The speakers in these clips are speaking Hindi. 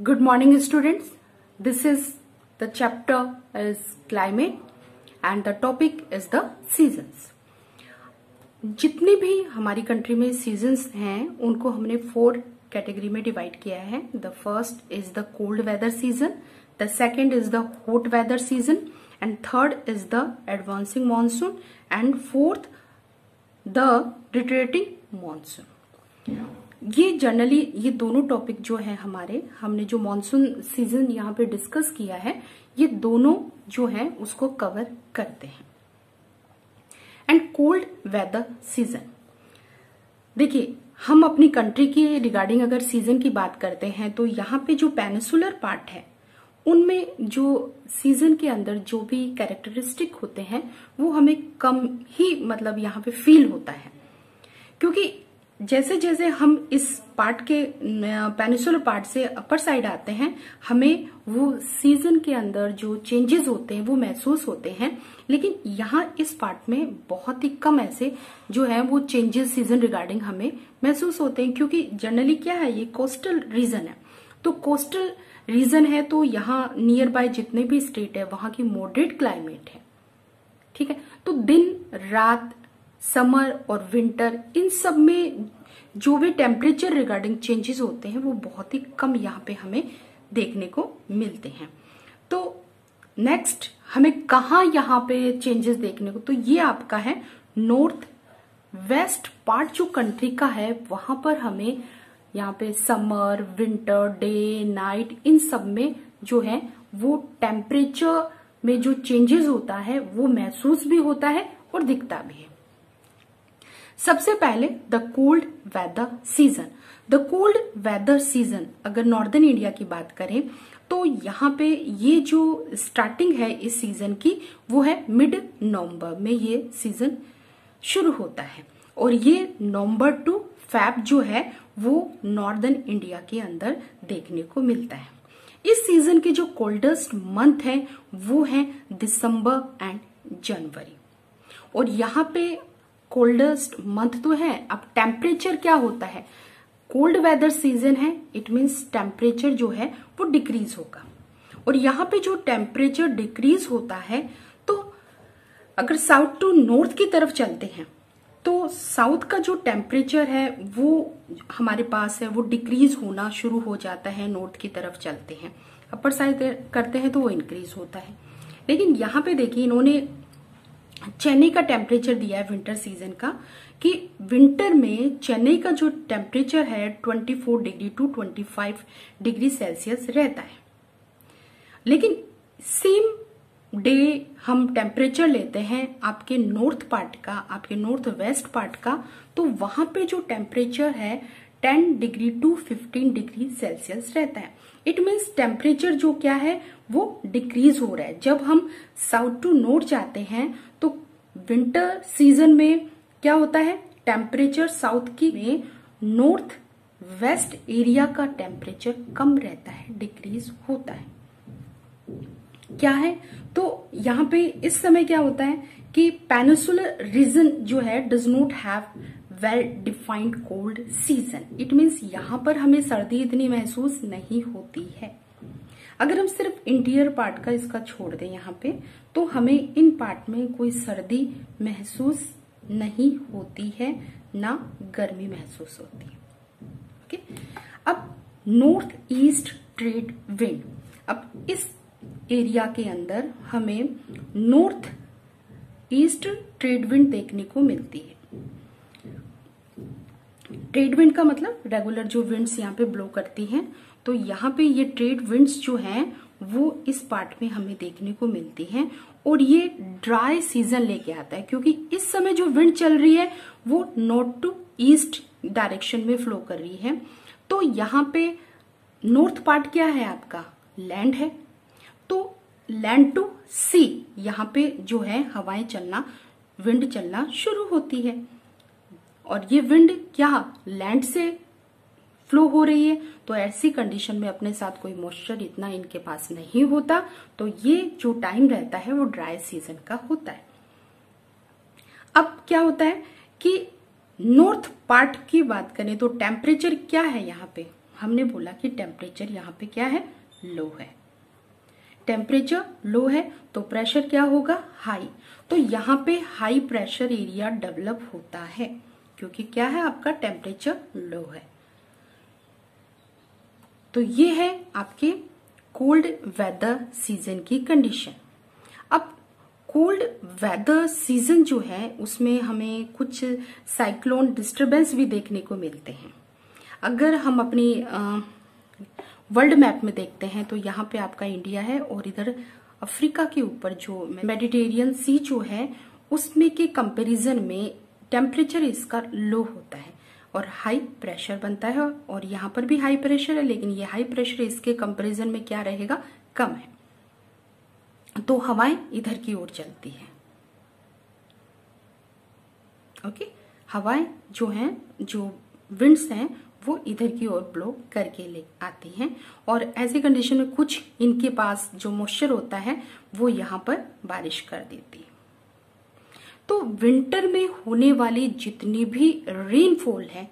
Good morning students. This is the chapter is climate and the topic is the seasons. जितने भी हमारी कंट्री में सीजन्स हैं उनको हमने 4 कैटेगरी में डिवाइड किया है. The first is the cold weather season, the second is the hot weather season and third is the advancing monsoon and fourth the retreating monsoon. ये जनरली ये दोनों टॉपिक जो है हमने जो मानसून सीजन यहाँ पे डिस्कस किया है ये दोनों जो है उसको कवर करते हैं. एंड कोल्ड वेदर सीजन, देखिए हम अपनी कंट्री के रिगार्डिंग अगर सीजन की बात करते हैं तो यहाँ पे जो पेनिसुलर पार्ट है उनमें जो सीजन के अंदर जो भी कैरेक्टरिस्टिक होते हैं वो हमें कम ही मतलब यहाँ पे फील होता है, क्योंकि जैसे जैसे हम इस पार्ट के पेनिसुलर पार्ट से अपर साइड आते हैं हमें वो सीजन के अंदर जो चेंजेस होते हैं वो महसूस होते हैं. लेकिन यहाँ इस पार्ट में बहुत ही कम ऐसे जो है वो चेंजेस सीजन रिगार्डिंग हमें महसूस होते हैं, क्योंकि जनरली क्या है ये कोस्टल रीजन है. तो कोस्टल रीजन है तो यहाँ नियर बाय जितने भी स्टेट है वहां की मॉडरेट क्लाइमेट है. ठीक है, तो दिन रात समर और विंटर इन सब में जो भी टेम्परेचर रिगार्डिंग चेंजेस होते हैं वो बहुत ही कम यहाँ पे हमें देखने को मिलते हैं. तो नेक्स्ट हमें कहा यहाँ पे चेंजेस देखने को, तो ये आपका है नॉर्थ वेस्ट पार्ट जो कंट्री का है वहां पर हमें यहाँ पे summer winter day night in सब में जो है वो टेम्परेचर में जो चेंजेस होता है वो महसूस भी होता है और दिखता भी है. सबसे पहले the cold weather season. The cold weather season अगर नॉर्दर्न इंडिया की बात करें तो यहाँ पे ये जो स्टार्टिंग है इस सीजन की वो है मिड नवंबर में ये सीजन शुरू होता है और ये नवंबर टू फेब जो है वो नॉर्दर्न इंडिया के अंदर देखने को मिलता है. इस सीजन के जो कोल्डेस्ट मंथ है वो है दिसंबर एंड जनवरी. और यहाँ पे कोल्डेस्ट मंथ तो है. अब टेम्परेचर क्या होता है, कोल्ड वेदर सीजन है इट मीन्स टेम्परेचर जो है वो डिक्रीज होगा. और यहाँ पे जो टेम्परेचर डिक्रीज होता है तो अगर साउथ टू नॉर्थ की तरफ चलते हैं तो साउथ का जो टेम्परेचर है वो हमारे पास है वो डिक्रीज होना शुरू हो जाता है. नॉर्थ की तरफ चलते हैं अपर साइड करते हैं तो वो इंक्रीज होता है. लेकिन यहाँ पे देखिए इन्होंने चेन्नई का टेम्परेचर दिया है विंटर सीजन का कि विंटर में चेन्नई का जो टेम्परेचर है 24 डिग्री टू 25 डिग्री सेल्सियस रहता है. लेकिन सेम डे हम टेम्परेचर लेते हैं आपके नॉर्थ पार्ट का, आपके नॉर्थ वेस्ट पार्ट का, तो वहां पे जो टेम्परेचर है 10 डिग्री टू 15 डिग्री सेल्सियस रहता है. इट मीन्स टेम्परेचर जो क्या है वो डिक्रीज हो रहा है. जब हम साउथ टू नॉर्थ जाते हैं तो विंटर सीजन में क्या होता है टेम्परेचर साउथ की में नॉर्थ वेस्ट एरिया का टेम्परेचर कम रहता है, डिक्रीज होता है. क्या है तो यहाँ पे इस समय क्या होता है कि पेनिसुलर रीजन जो है does not have well defined cold season. It means यहाँ पर हमें सर्दी इतनी महसूस नहीं होती है. अगर हम सिर्फ इंटीरियर पार्ट का इसका छोड़ दें यहाँ पे तो हमें इन पार्ट में कोई सर्दी महसूस नहीं होती है ना गर्मी महसूस होती है. ओके, अब नॉर्थ ईस्ट ट्रेड विंड. अब इस एरिया के अंदर हमें नॉर्थ ईस्ट ट्रेड विंड देखने को मिलती है. ट्रेड विंड का मतलब रेगुलर जो विंड्स यहाँ पे ब्लो करती हैं, तो यहाँ पे ये ट्रेड विंड्स जो हैं वो इस पार्ट में हमें देखने को मिलती हैं और ये ड्राई सीजन लेके आता है, क्योंकि इस समय जो विंड चल रही है वो नॉर्थ टू ईस्ट डायरेक्शन में फ्लो कर रही है. तो यहाँ पे नॉर्थ पार्ट क्या है आपका लैंड है, तो लैंड टू सी यहाँ पे जो है हवाएं चलना विंड चलना शुरू होती है. और ये विंड क्या लैंड से फ्लो हो रही है, तो ऐसी कंडीशन में अपने साथ कोई मॉइस्चर इतना इनके पास नहीं होता, तो ये जो टाइम रहता है वो ड्राई सीजन का होता है. अब क्या होता है कि नॉर्थ पार्ट की बात करें तो टेम्परेचर क्या है यहाँ पे हमने बोला कि टेम्परेचर यहाँ पे क्या है, लो है। टेम्परेचर लो है तो प्रेशर क्या होगा, हाई। तो यहाँ पे हाई प्रेशर एरिया डेवलप होता है क्योंकि क्या है, आपका टेम्परेचर लो है। तो ये है आपके कोल्ड वेदर सीजन की कंडीशन। अब कोल्ड वेदर सीजन जो है उसमें हमें कुछ साइक्लोन डिस्टरबेंस भी देखने को मिलते हैं। अगर हम अपनी वर्ल्ड मैप में देखते हैं तो यहाँ पे आपका इंडिया है और इधर अफ्रीका के ऊपर जो मेडिटेरियन सी जो है उसमें के कंपैरिजन में टेम्परेचर इसका लो होता है और हाई प्रेशर बनता है। और यहाँ पर भी हाई प्रेशर है लेकिन ये हाई प्रेशर इसके कंपैरिजन में क्या रहेगा, कम है। तो हवाएं इधर की ओर चलती है। ओके, हवाएं जो हैं, जो विंड्स हैं वो इधर की ओर ब्लो करके ले आती हैं और ऐसी कंडीशन में कुछ इनके पास जो मॉइस्चर होता है वो यहाँ पर बारिश कर देती है। तो विंटर में होने वाली जितनी भी रेनफॉल है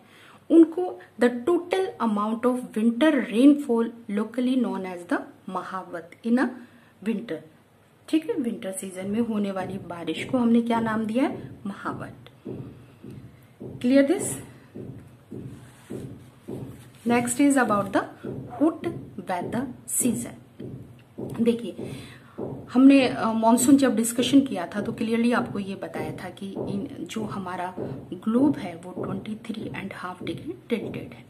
उनको the total amount of winter rainfall locally known as the Mahawat in a winter. ठीक है, विंटर सीजन में होने वाली बारिश को हमने क्या नाम दिया है, Mahawat. Clear this? Next is about the hot weather season. देखिए, हमने मॉनसून जब डिस्कशन किया था तो क्लियरली आपको ये बताया था कि इन जो हमारा ग्लोब है वो 23.5 डिग्री टिल्टेड है।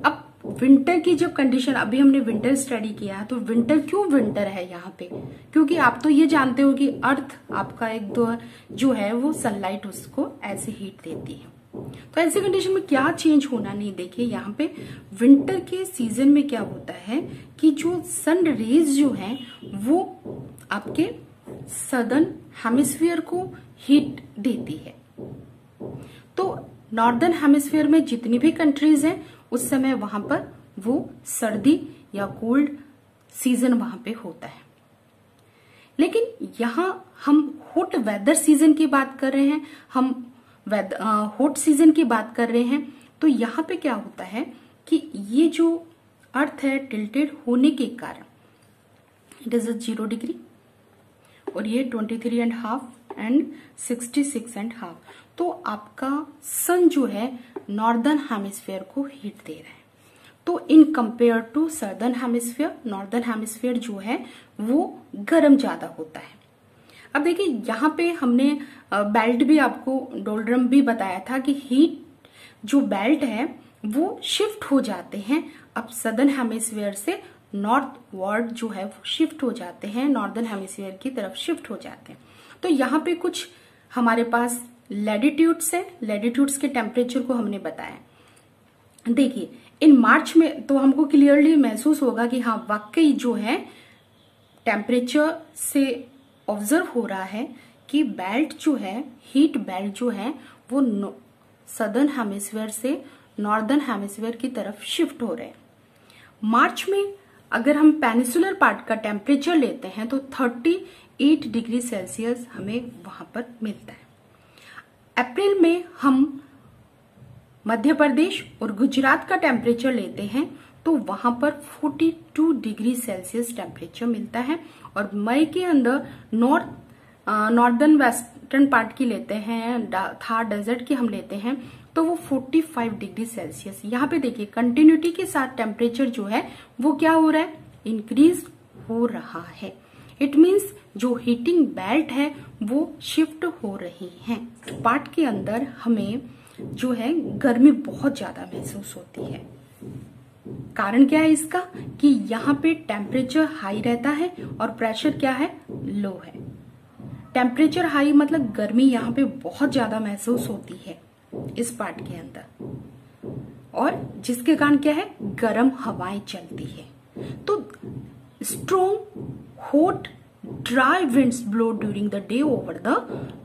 अब विंटर की जब कंडीशन, अभी हमने विंटर स्टडी किया तो विंटर क्यों विंटर है यहाँ पे, क्योंकि आप तो ये जानते हो कि अर्थ आपका एक दो जो है वो सनलाइट उसको ऐसे हीट देती है। तो ऐसी कंडीशन में क्या चेंज होना नहीं, देखिए यहाँ पे विंटर के सीजन में क्या होता है कि जो सन रेज जो हैं वो आपके सदर्न हेमिस्फीयर को हीट देती है। तो नॉर्दर्न हेमिस्फीयर में जितनी भी कंट्रीज हैं उस समय वहां पर वो सर्दी या कोल्ड सीजन वहां पे होता है। लेकिन यहाँ हम हॉट वेदर सीजन की बात कर रहे हैं, हम हॉट सीजन की बात कर रहे हैं। तो यहाँ पे क्या होता है कि ये जो अर्थ है टिल्टेड होने के कारण इट इज 0 डिग्री और ये 23.5 एंड 66.5। तो आपका सन जो है नॉर्दर्न हेमिस्फीयर को हीट दे रहा है। तो in compare to southern hemisphere, northern hemisphere जो है वो गर्म ज्यादा होता है। अब देखिए यहाँ पे हमने बेल्ट भी आपको डोल्ड्रम भी बताया था कि हीट जो बेल्ट है वो शिफ्ट हो जाते हैं। अब सदर्न हेमिस्फीयर से नॉर्थ वर्ड जो है वो शिफ्ट हो जाते हैं, नॉर्दर्न हेमिस्फीयर की तरफ शिफ्ट हो जाते हैं। तो यहाँ पे कुछ हमारे पास लैटिट्यूड्स है, लैटिट्यूड्स के टेम्परेचर को हमने बताया। देखिए इन मार्च में तो हमको क्लियरली महसूस होगा कि हाँ वाकई जो है टेम्परेचर से ऑब्जर्व हो रहा है कि बेल्ट जो है, हीट बेल्ट जो है वो सदर्न हेमिस्फीयर से नॉर्दर्न हेमिस्फीयर की तरफ शिफ्ट हो रहे हैं। मार्च में अगर हम पेनिसुलर पार्ट का टेम्परेचर लेते हैं तो 38 डिग्री सेल्सियस हमें वहां पर मिलता है। अप्रैल में हम मध्य प्रदेश और गुजरात का टेम्परेचर लेते हैं तो वहां पर 42 डिग्री सेल्सियस टेम्परेचर मिलता है। और मई के अंदर नॉर्दर्न वेस्टर्न पार्ट की लेते हैं, थार डेजर्ट की हम लेते हैं तो वो 45 डिग्री सेल्सियस। यहाँ पे देखिए कंटिन्यूटी के साथ टेम्परेचर जो है वो क्या हो रहा है, इंक्रीज हो रहा है। इट मीन्स जो हीटिंग बेल्ट है वो शिफ्ट हो रही है। पार्ट के अंदर हमें जो है गर्मी बहुत ज्यादा महसूस होती है। कारण क्या है इसका कि यहाँ पे टेम्परेचर हाई रहता है और प्रेशर क्या है, लो है। टेम्परेचर हाई मतलब गर्मी यहाँ पे बहुत ज्यादा महसूस होती है इस पार्ट के अंदर, और जिसके कारण क्या है, गर्म हवाएं चलती है। तो strong hot dry winds blow during the day over the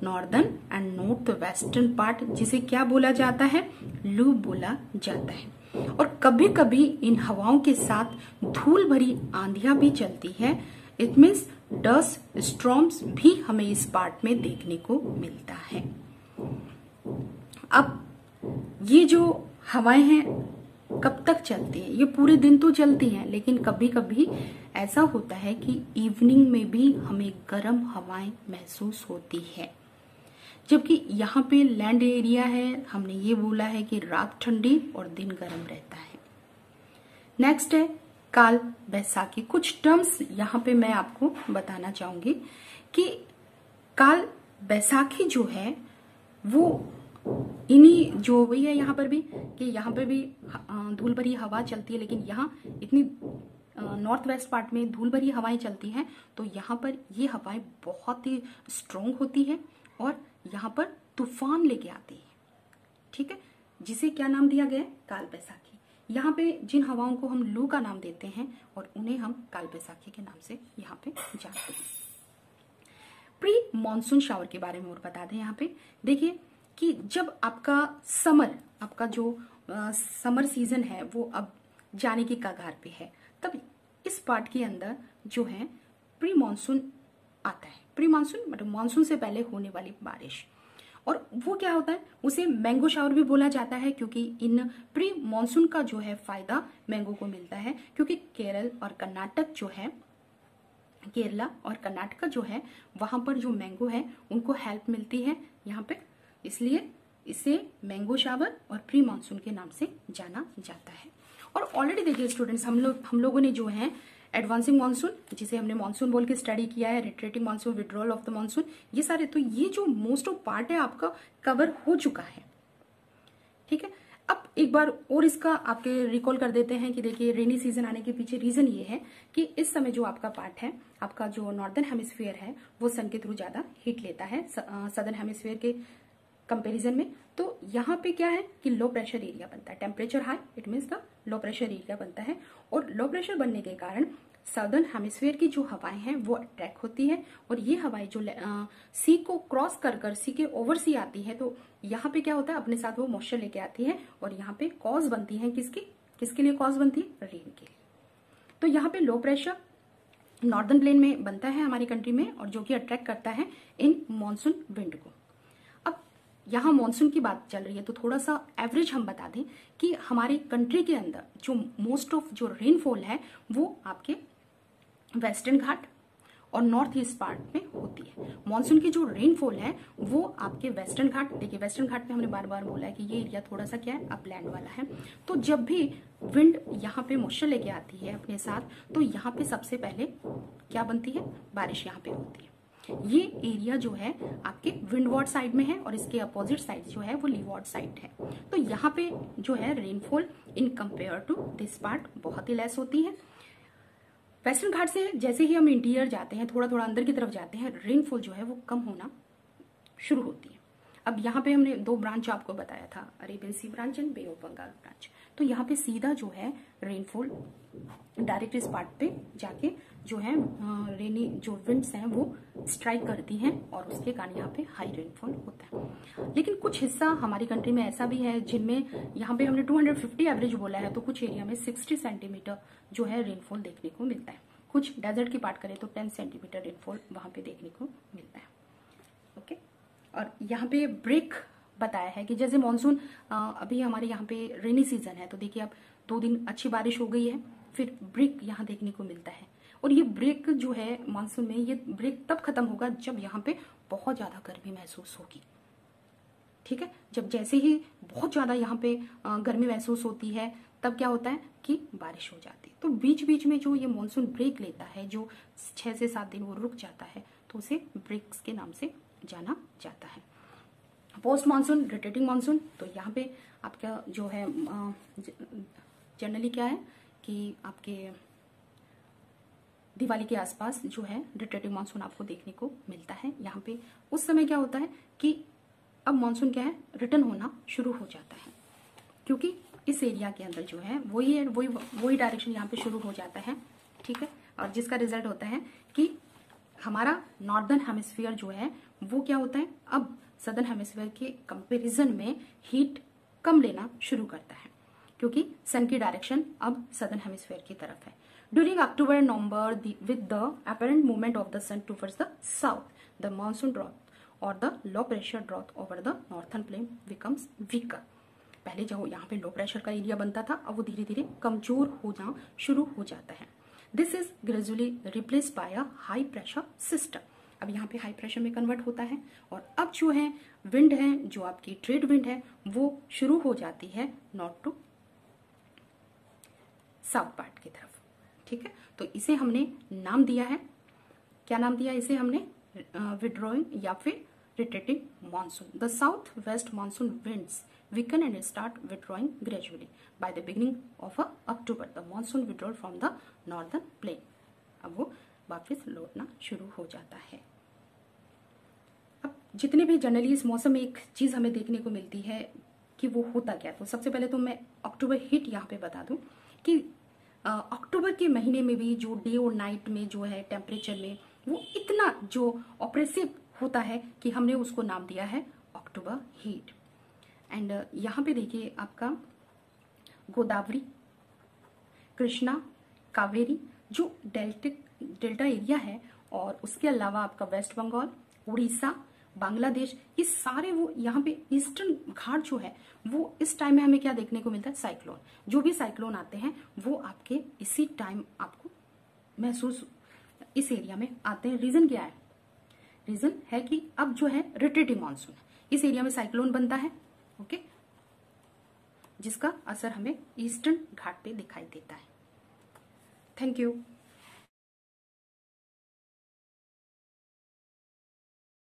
northern and north western part, जिसे क्या बोला जाता है, लू बोला जाता है। और कभी कभी इन हवाओं के साथ धूल भरी आंधियां भी चलती है। इट मीन्स डस्ट स्टॉर्म्स भी हमें इस पार्ट में देखने को मिलता है। अब ये जो हवाएं हैं कब तक चलती है? ये पूरे दिन तो चलती हैं, लेकिन कभी कभी ऐसा होता है कि इवनिंग में भी हमें गर्म हवाएं महसूस होती है। जबकि यहाँ पे लैंड एरिया है, हमने ये बोला है कि रात ठंडी और दिन गर्म रहता है। नेक्स्ट है काल बैसाखी। कुछ टर्म्स यहाँ पे मैं आपको बताना चाहूंगी कि काल बैसाखी जो है वो इन्हीं जो वही है यहाँ पर भी कि यहाँ पर भी धूल भरी हवा चलती है, लेकिन यहाँ इतनी नॉर्थ वेस्ट पार्ट में धूल भरी हवाएं चलती हैं, तो यहाँ पर ये हवाएं बहुत ही स्ट्रोंग होती है और यहाँ पर तूफान लेके आती है। ठीक है, जिसे क्या नाम दिया गया है? काल बैसाखी। यहाँ पे जिन हवाओं को हम लू का नाम देते हैं और उन्हें हम काल बैसाखी के नाम से यहाँ पे जानते हैं। प्री मॉनसून शावर के बारे में और बता दें यहाँ पे, देखिए कि जब आपका जो समर सीजन है वो अब जाने की कगार पे है, तब इस पार्ट के अंदर जो है प्री मॉनसून आता है। प्री मॉनसून मतलब मॉनसून से पहले होने वाली बारिश, और वो क्या होता है, उसे मैंगो शावर भी बोला जाता है, क्योंकि इन प्री मॉनसून का जो है फायदा मैंगो को मिलता है, क्योंकि केरला और कर्नाटक जो है वहां पर जो मैंगो है उनको हेल्प मिलती है यहाँ पे, इसलिए इसे मैंगो शावर और प्री मॉनसून के नाम से जाना जाता है। और ऑलरेडी देखिए स्टूडेंट्स, हम लोगों ने जो है एडवांसिंग मानसून, जिसे हमने मानसून बोल के स्टडी किया है, retreating monsoon, withdrawal of the monsoon, ये सारे, तो ये जो मोस्ट ऑफ पार्ट है आपका कवर हो चुका है। ठीक है, अब एक बार और इसका आपके रिकॉल कर देते हैं कि देखिए रेनी सीजन आने के पीछे रीजन ये है कि इस समय जो आपका पार्ट है, आपका जो नॉर्दर्न हेमिस्फीयर है वो सन के थ्रू ज्यादा हीट लेता है सदर्न हेमिस्फीयर के कंपैरिजन में। तो यहाँ पे क्या है कि लो प्रेशर एरिया बनता है, temperature high it means the low pressure area बनता है, और लो प्रेशर बनने के कारण सदर्न हेमिस्फीयर की जो हवाएं हैं वो अट्रैक्ट होती है, और ये हवाएं जो सी को क्रॉस कर सी के ओवर सी आती है, तो यहाँ पे क्या होता है, अपने साथ वो मॉइस्चर लेके आती है, और यहाँ पे कॉज बनती है किसके लिए कॉज बनती है? रेन के लिए। तो यहाँ पे लो प्रेशर नॉर्दर्न प्लेन में बनता है हमारी कंट्री में, और जो कि अट्रैक्ट करता है इन मॉनसून विंड को। यहाँ मॉनसून की बात चल रही है तो थोड़ा सा एवरेज हम बता दें कि हमारी कंट्री के अंदर जो मोस्ट ऑफ जो रेनफॉल है वो आपके वेस्टर्न घाट और नॉर्थ ईस्ट पार्ट में होती है। मॉनसून की जो रेनफॉल है वो आपके वेस्टर्न घाट, देखिए वेस्टर्न घाट पे हमने बार बार बोला है कि ये एरिया थोड़ा सा क्या है, अपलैंड वाला है, तो जब भी विंड यहाँ पे मॉइस्चर लेके आती है अपने साथ, तो यहाँ पे सबसे पहले क्या बनती है? बारिश यहाँ पे होती है। ये एरिया जो है आपके विंडवार्ड साइड में है, और इसके अपोजिट साइड जो है वो लीवार्ड साइड है। तो यहाँ पे जो है rainfall in compare to this part बहुत ही लेस होती है। वेस्टर्न घाट से जैसे ही हम इंटीरियर जाते हैं, थोड़ा थोड़ा अंदर की तरफ जाते हैं, रेनफॉल जो है वो कम होना शुरू होती है। अब यहाँ पे हमने दो ब्रांच आपको बताया था, Arabian sea branch and bay of Bengal branch. तो यहाँ पे सीधा जो है रेनफॉल डायरेक्ट इस पार्ट पे जाके जो है रेनी जो विंड्स हैं वो स्ट्राइक करती हैं, और उसके कारण यहाँ पे हाई रेनफॉल होता है। लेकिन कुछ हिस्सा हमारी कंट्री में ऐसा भी है जिनमें यहाँ पे हमने 250 एवरेज बोला है, तो कुछ एरिया में 60 सेंटीमीटर जो है रेनफॉल देखने को मिलता है। कुछ डेजर्ट की बात करें तो 10 सेंटीमीटर रेनफॉल वहां पे देखने को मिलता है। ओके, और यहाँ पे ब्रेक बताया है कि जैसे मानसून अभी हमारे यहाँ पे रेनी सीजन है, तो देखिए अब 2 दिन अच्छी बारिश हो गई है, फिर ब्रेक यहाँ देखने को मिलता है, और ये ब्रेक जो है मानसून में, ये ब्रेक तब खत्म होगा जब यहाँ पे बहुत ज्यादा गर्मी महसूस होगी। ठीक है, जब जैसे ही बहुत ज्यादा यहाँ पे गर्मी महसूस होती है, तब क्या होता है कि बारिश हो जाती है। तो बीच बीच में जो ये मानसून ब्रेक लेता है, जो 6 से 7 दिन वो रुक जाता है, तो उसे ब्रेक्स के नाम से जाना जाता है। पोस्ट मानसून, रिट्रेटिंग मानसून, तो यहाँ पे आपका जो है जनरली क्या है कि आपके दिवाली के आसपास जो है रिट्रेटिंग मानसून आपको देखने को मिलता है। यहाँ पे उस समय क्या होता है कि अब मानसून क्या है, रिटर्न होना शुरू हो जाता है, क्योंकि इस एरिया के अंदर जो है वही डायरेक्शन यहाँ पे शुरू हो जाता है। ठीक है, और जिसका रिजल्ट होता है कि हमारा नॉर्दर्न हेमिस्फीयर जो है वो क्या होता है, अब सदर्न हेमिस्फीयर के कंपैरिजन में हीट कम लेना शुरू करता है, क्योंकि सन की डायरेक्शन अब सदर्न हेमिस्फीयर की तरफ है। During October and November with the apparent movement of the sun towards the south, the monsoon drop और the low pressure drop over the northern plain becomes weaker. पहले जो यहाँ पे लो प्रेशर का एरिया बनता था, अब वो धीरे धीरे कमजोर होना शुरू हो जाता है। This is gradually replace by a high pressure system. अब यहाँ पे हाई प्रेशर में कन्वर्ट होता है और अब जो है विंड है, जो आपकी ट्रेड विंड है, वो शुरू हो जाती है नॉर्थ टू साउथ पार्ट की तरफ। ठीक है, तो इसे हमने नाम दिया है, क्या नाम दिया इसे हमने? विड्रॉइंग या फिर retreating monsoon. The south west monsoon winds weaken and start withdrawing gradually by the beginning of October. The monsoon withdrawal from the northern plain. अब वो वापस लौटना शुरू हो जाता है। अब जितने भी जनरली इस मौसम में एक चीज हमें देखने को मिलती है कि वो होता क्या, तो सबसे पहले तो मैं अक्टूबर हीट यहाँ पे बता दूं कि अक्टूबर के महीने में भी जो डे और नाइट में जो है टेम्परेचर में वो इतना जो ऑप्रेसिव होता है कि हमने उसको नाम दिया है अक्टूबर हीट। एंड यहाँ पे देखिए आपका गोदावरी, कृष्णा, कावेरी जो डेल्टा एरिया है, और उसके अलावा आपका वेस्ट बंगाल, उड़ीसा, बांग्लादेश, ये सारे वो यहाँ पे ईस्टर्न घाट जो है वो इस टाइम में हमें क्या देखने को मिलता है? साइक्लोन। जो भी साइक्लोन आते हैं वो आपके इसी टाइम आपको महसूस इस एरिया में आते हैं। रीजन क्या है? रीजन है कि अब जो है रिट्रीटिंग मानसून, इस एरिया में साइक्लोन बनता है, ओके, जिसका असर हमें ईस्टर्न घाट पे दिखाई देता है। Thank you.